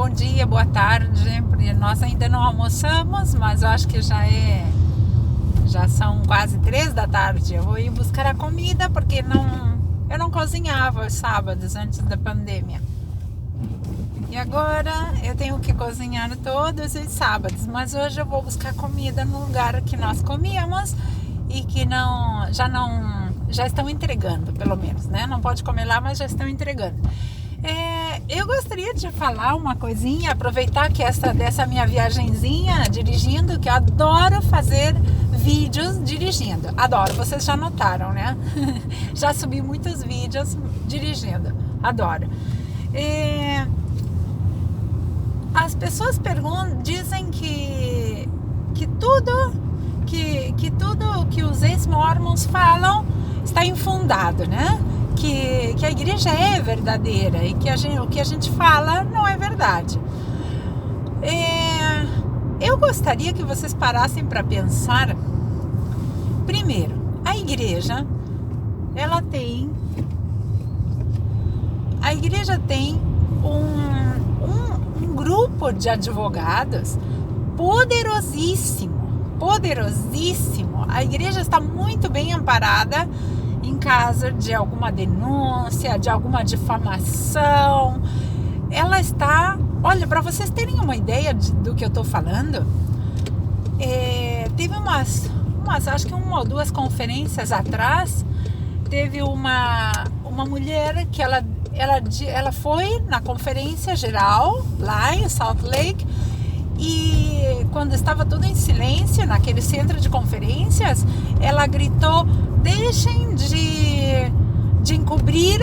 bom dia, boa tarde, porque nós ainda não almoçamos, mas eu acho que já são quase 3 da tarde. Eu vou ir buscar a comida porque eu não cozinhava os sábados antes da pandemia. E agora eu tenho que cozinhar todos os sábados, mas hoje eu vou buscar comida no lugar que nós comíamos e que já estão entregando, pelo menos, né? Não pode comer lá, mas já estão entregando. Eu gostaria de falar uma coisinha, aproveitar que dessa minha viagenzinha dirigindo, que eu adoro fazer vídeos dirigindo. Adoro, vocês já notaram, né? Já subi muitos vídeos dirigindo. Adoro. As pessoas dizem que tudo que os ex-mormons falam está infundado, né? Que a igreja é verdadeira e que o que a gente fala não é verdade. Eu gostaria que vocês parassem para pensar. Primeiro, a igreja tem um grupo de advogados poderosíssimo. A igreja está muito bem amparada em caso de alguma denúncia, de alguma difamação. Ela está... Olha, para vocês terem uma ideia do que eu estou falando, teve acho que 1 ou 2 conferências atrás, teve uma mulher que ela foi na conferência geral, lá em Salt Lake, e quando estava tudo em silêncio, naquele centro de conferências, ela gritou: deixem de encobrir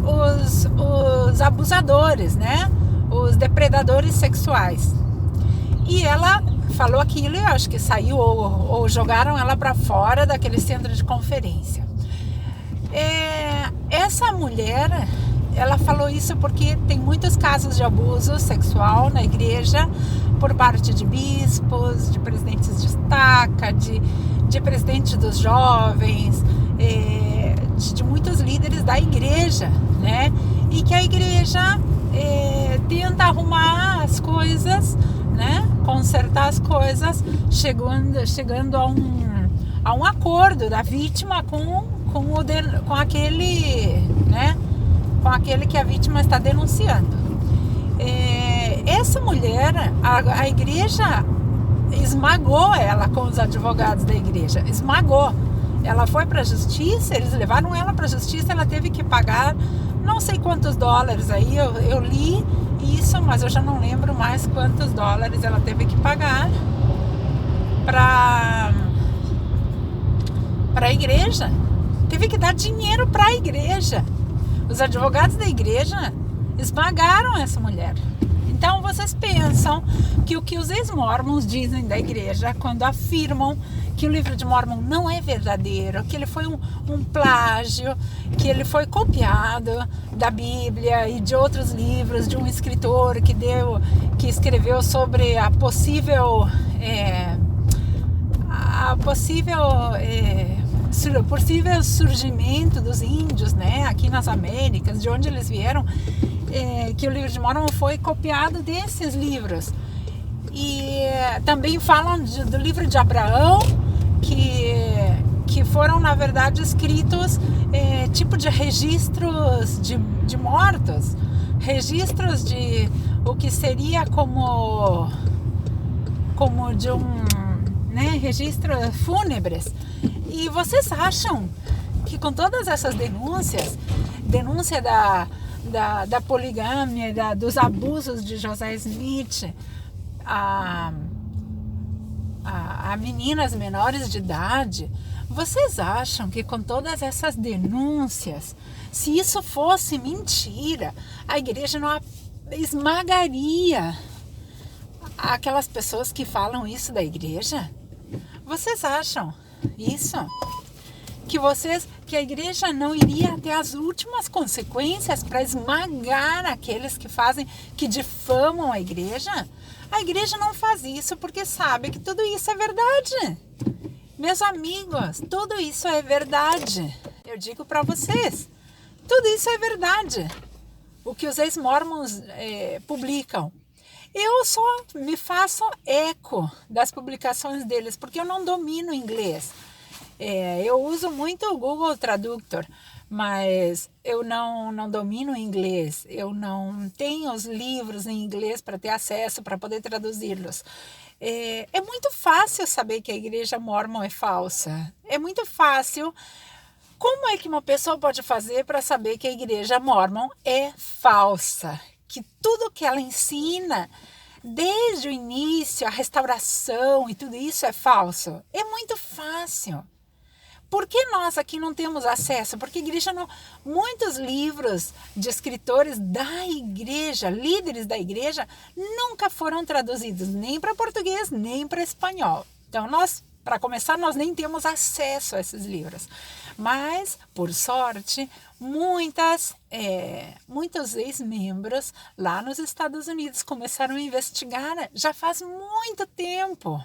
os abusadores, né? Os depredadores sexuais. E ela falou aquilo e acho que saiu ou jogaram ela para fora daquele centro de conferência. Essa mulher, ela falou isso porque tem muitos casos de abuso sexual na igreja por parte de bispos, de presidentes de estaca, de presidente dos jovens, de muitos líderes da igreja, né? E que a igreja tenta arrumar as coisas, né? Consertar as coisas, chegando a um acordo da vítima com aquele, né? Com aquele que a vítima está denunciando. Essa mulher, a igreja esmagou ela com os advogados da igreja, esmagou. Ela foi para a justiça, eles levaram ela para a justiça, ela teve que pagar não sei quantos dólares aí, eu li isso, mas eu já não lembro mais quantos dólares ela teve que pagar para a igreja. Teve que dar dinheiro para a igreja. Os advogados da igreja esmagaram essa mulher. Então vocês pensam que o que os ex-mormons dizem da igreja quando afirmam que o livro de Mórmon não é verdadeiro, que ele foi um plágio, que ele foi copiado da Bíblia e de outros livros de um escritor que escreveu sobre o possível surgimento dos índios, né, aqui nas Américas, de onde eles vieram, que o livro de Mórmon foi copiado desses livros. E também falam do livro de Abraão, que foram, na verdade, escritos tipo de registros de mortos, registros de o que seria como de registro fúnebres. E vocês acham que com todas essas denúncia da poligamia, dos abusos de José Smith a meninas menores de idade, vocês acham que com todas essas denúncias, se isso fosse mentira, a igreja não esmagaria aquelas pessoas que falam isso da igreja? Vocês acham isso? Que a igreja não iria ter as últimas consequências para esmagar aqueles que difamam a igreja? A igreja não faz isso porque sabe que tudo isso é verdade. Meus amigos, tudo isso é verdade. Eu digo para vocês, tudo isso é verdade. O que os ex-mormons publicam. Eu só me faço eco das publicações deles, porque eu não domino inglês. Eu uso muito o Google Tradutor, mas eu não domino inglês, eu não tenho os livros em inglês para ter acesso, para poder traduzi-los. É muito fácil saber que a igreja mórmon é falsa. É muito fácil. Como é que uma pessoa pode fazer para saber que a igreja mórmon é falsa? Que tudo que ela ensina, desde o início, a restauração e tudo isso é falso? É muito fácil. Por que nós aqui não temos acesso? Porque a igreja não. Muitos livros de escritores da igreja, líderes da igreja, nunca foram traduzidos nem para português, nem para espanhol. Então, para começar, nós nem temos acesso a esses livros. Mas, por sorte, muitos ex-membros lá nos Estados Unidos começaram a investigar já faz muito tempo.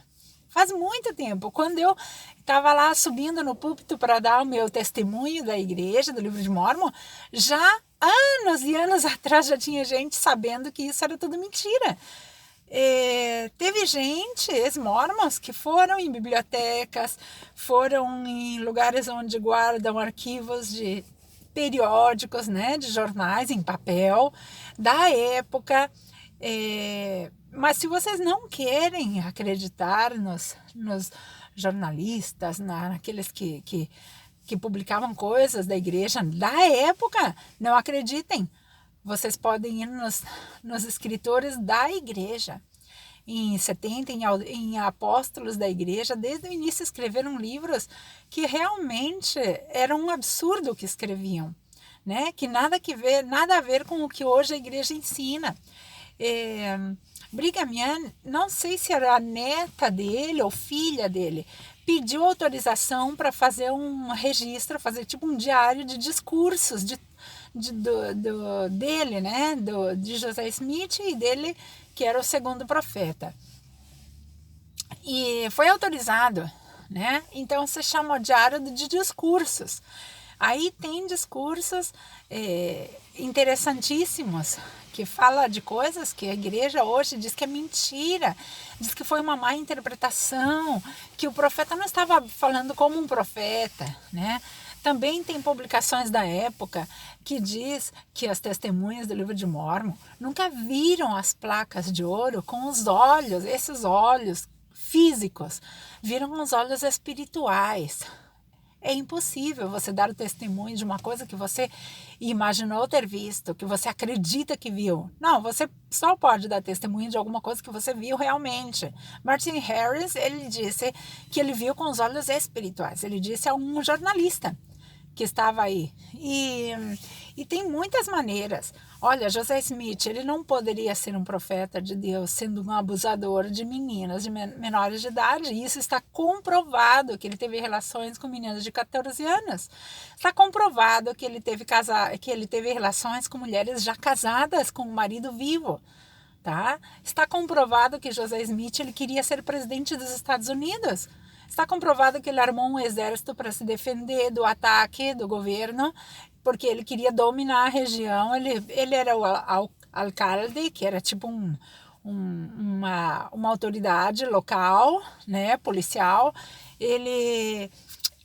Faz muito tempo. Quando eu estava lá subindo no púlpito para dar o meu testemunho da igreja, do livro de Mórmon, já anos e anos atrás já tinha gente sabendo que isso era tudo mentira. Teve gente, ex-mormons, que foram em bibliotecas, foram em lugares onde guardam arquivos de periódicos, né, de jornais em papel, da época. Mas se vocês não querem acreditar nos jornalistas, naqueles que publicavam coisas da igreja da época, não acreditem. Vocês podem ir nos escritores da igreja. Em 70, em apóstolos da igreja, desde o início escreveram livros que realmente eram um absurdo o que escreviam, né? Que nada a ver com o que hoje a igreja ensina. Brigham Young, não sei se era a neta dele ou filha dele, pediu autorização para fazer um registro, fazer tipo um diário de discursos dele, né? De José Smith e dele, que era o segundo profeta. E foi autorizado, né? Então se chama o diário de discursos. Aí tem discursos interessantíssimos que fala de coisas que a igreja hoje diz que é mentira, diz que foi uma má interpretação, que o profeta não estava falando como um profeta, né? Também tem publicações da época que diz que as testemunhas do livro de Mórmon nunca viram as placas de ouro com os olhos, esses olhos físicos, viram com os olhos espirituais. É impossível você dar o testemunho de uma coisa que você imaginou ter visto, que você acredita que viu. Não, você só pode dar testemunho de alguma coisa que você viu realmente. Martin Harris, ele disse que ele viu com os olhos espirituais. Ele disse a um jornalista que estava aí. E tem muitas maneiras. Olha, José Smith, ele não poderia ser um profeta de Deus sendo um abusador de meninas, de menores de idade. Isso está comprovado, que ele teve relações com meninas de 14 anos. Está comprovado que ele teve relações com mulheres já casadas com o marido vivo. Tá? Está comprovado que José Smith ele queria ser presidente dos Estados Unidos. Está comprovado que ele armou um exército para se defender do ataque do governo, porque ele queria dominar a região. Ele era o alcalde, que era tipo uma autoridade local, né, policial.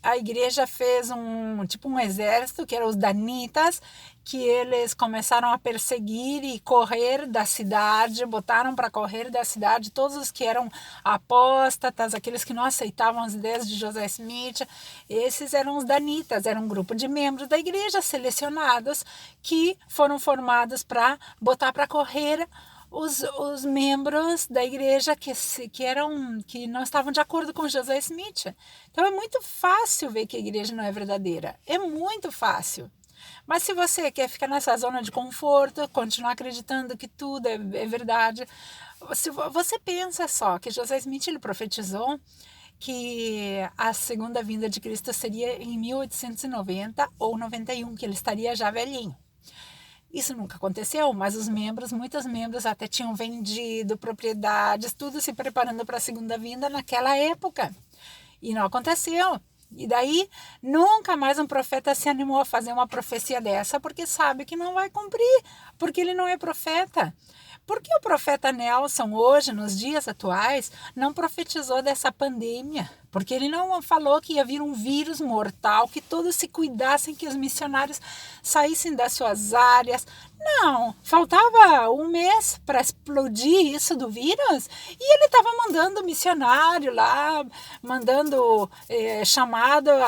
A igreja fez um exército, que eram os danitas, que eles começaram a perseguir e correr da cidade, botaram para correr da cidade todos os que eram apóstatas, aqueles que não aceitavam as ideias de José Smith. Esses eram os danitas, era um grupo de membros da igreja selecionados que foram formados para botar para correr os membros da igreja que não estavam de acordo com José Smith. Então é muito fácil ver que a igreja não é verdadeira. É muito fácil. Mas se você quer ficar nessa zona de conforto, continuar acreditando que tudo é verdade, se você pensa só que José Smith ele profetizou que a segunda vinda de Cristo seria em 1890 ou 91, que ele estaria já velhinho. Isso nunca aconteceu, mas muitos membros até tinham vendido propriedades, tudo se preparando para a segunda vinda naquela época. E não aconteceu. E daí, nunca mais um profeta se animou a fazer uma profecia dessa, porque sabe que não vai cumprir, porque ele não é profeta. Por que o profeta Nelson, hoje, nos dias atuais, não profetizou dessa pandemia? Porque ele não falou que ia vir um vírus mortal, que todos se cuidassem, que os missionários saíssem das suas áreas. Não, faltava um mês para explodir isso do vírus e ele estava mandando missionário lá, mandando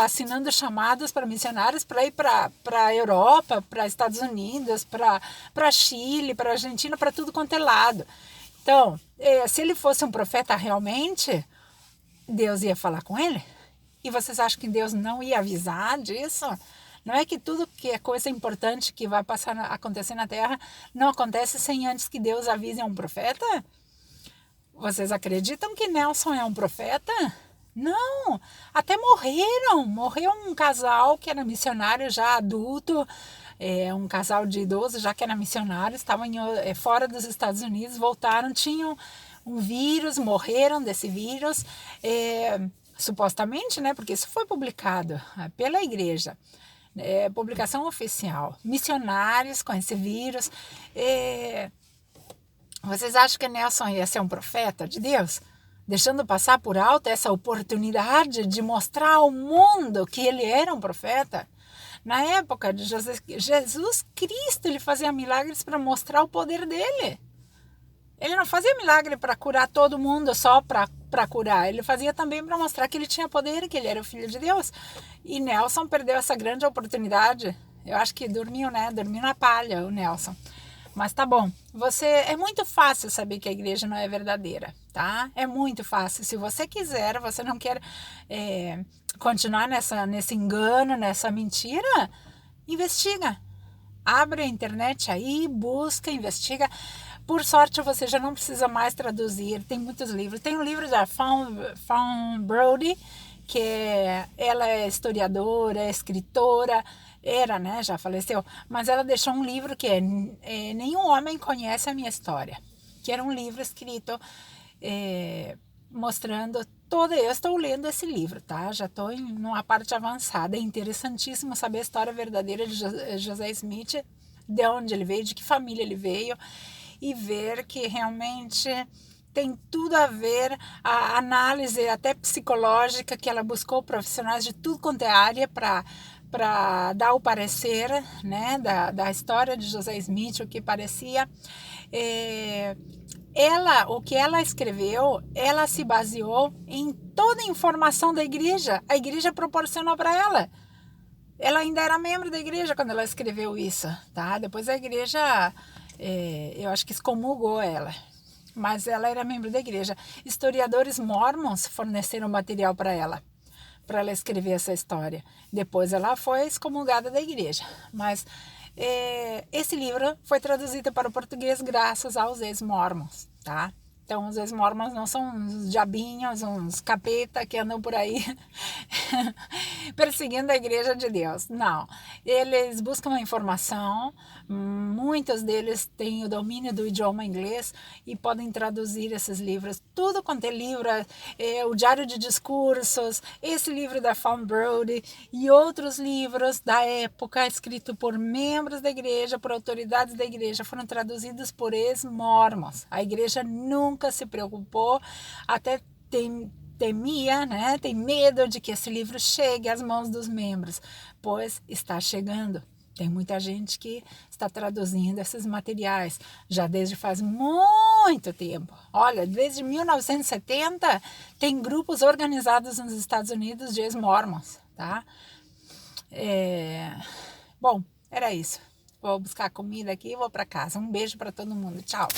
assinando chamados para missionários para ir para a Europa, para Estados Unidos, para Chile, para Argentina, para tudo quanto é lado. Então, se ele fosse um profeta realmente, Deus ia falar com ele? E vocês acham que Deus não ia avisar disso? Não é que tudo que é coisa importante que vai acontecer na Terra não acontece sem antes que Deus avise a um profeta? Vocês acreditam que Nelson é um profeta? Não, até morreram. Morreu um casal que era missionário já adulto, um casal de idosos já que era missionário, estavam fora dos Estados Unidos, voltaram, tinham um vírus, morreram desse vírus, supostamente, né? Porque isso foi publicado pela igreja. Publicação oficial, missionários com esse vírus. Vocês acham que Nelson ia ser um profeta de Deus? Deixando passar por alto essa oportunidade de mostrar ao mundo que ele era um profeta? Na época de Jesus Cristo, ele fazia milagres para mostrar o poder dele. Ele não fazia milagre para curar todo mundo só para curar. Ele fazia também para mostrar que ele tinha poder, que ele era o Filho de Deus. E Nelson perdeu essa grande oportunidade. Eu acho que dormiu, né? Dormiu na palha o Nelson. Mas tá bom. É muito fácil saber que a igreja não é verdadeira, tá? É muito fácil. Se você quiser, você não quer continuar nesse engano, nessa mentira, investiga. Abre a internet aí, busca, investiga. Por sorte, você já não precisa mais traduzir. Tem muitos livros. Tem um livro da Fawn Brody, que ela é historiadora, escritora, era, né? Já faleceu. Mas ela deixou um livro que Nenhum Homem Conhece a Minha História, que era um livro escrito mostrando toda... Eu estou lendo esse livro, tá? Já estou numa parte avançada. É interessantíssimo saber a história verdadeira de José Smith, de onde ele veio, de que família ele veio, e ver que realmente tem tudo a ver, a análise até psicológica que ela buscou profissionais de tudo quanto é área para dar o parecer, né, da história de José Smith, o que parecia. O que ela escreveu, ela se baseou em toda a informação da igreja. A igreja proporcionou para ela. Ela ainda era membro da igreja quando ela escreveu isso, tá? Depois a igreja, eu acho que excomulgou ela, mas ela era membro da igreja. Historiadores mormons forneceram material para ela escrever essa história. Depois ela foi excomulgada da igreja, mas esse livro foi traduzido para o português graças aos ex-mormons, tá? Então, os ex-mormons não são uns diabinhos, uns capeta que andam por aí perseguindo a igreja de Deus. Não. Eles buscam a informação, muitos deles têm o domínio do idioma inglês e podem traduzir esses livros. Tudo quanto é livro, o Diário de Discursos, esse livro da Fawn Brody e outros livros da época, escritos por membros da igreja, por autoridades da igreja, foram traduzidos por ex-mormons. A igreja nunca se preocupou, até temia, né? Tem medo de que esse livro chegue às mãos dos membros, pois está chegando. Tem muita gente que está traduzindo esses materiais já desde faz muito tempo. Olha, desde 1970 tem grupos organizados nos Estados Unidos de ex-mormons, tá? Bom, era isso. Vou buscar comida aqui e vou para casa. Um beijo para todo mundo. Tchau.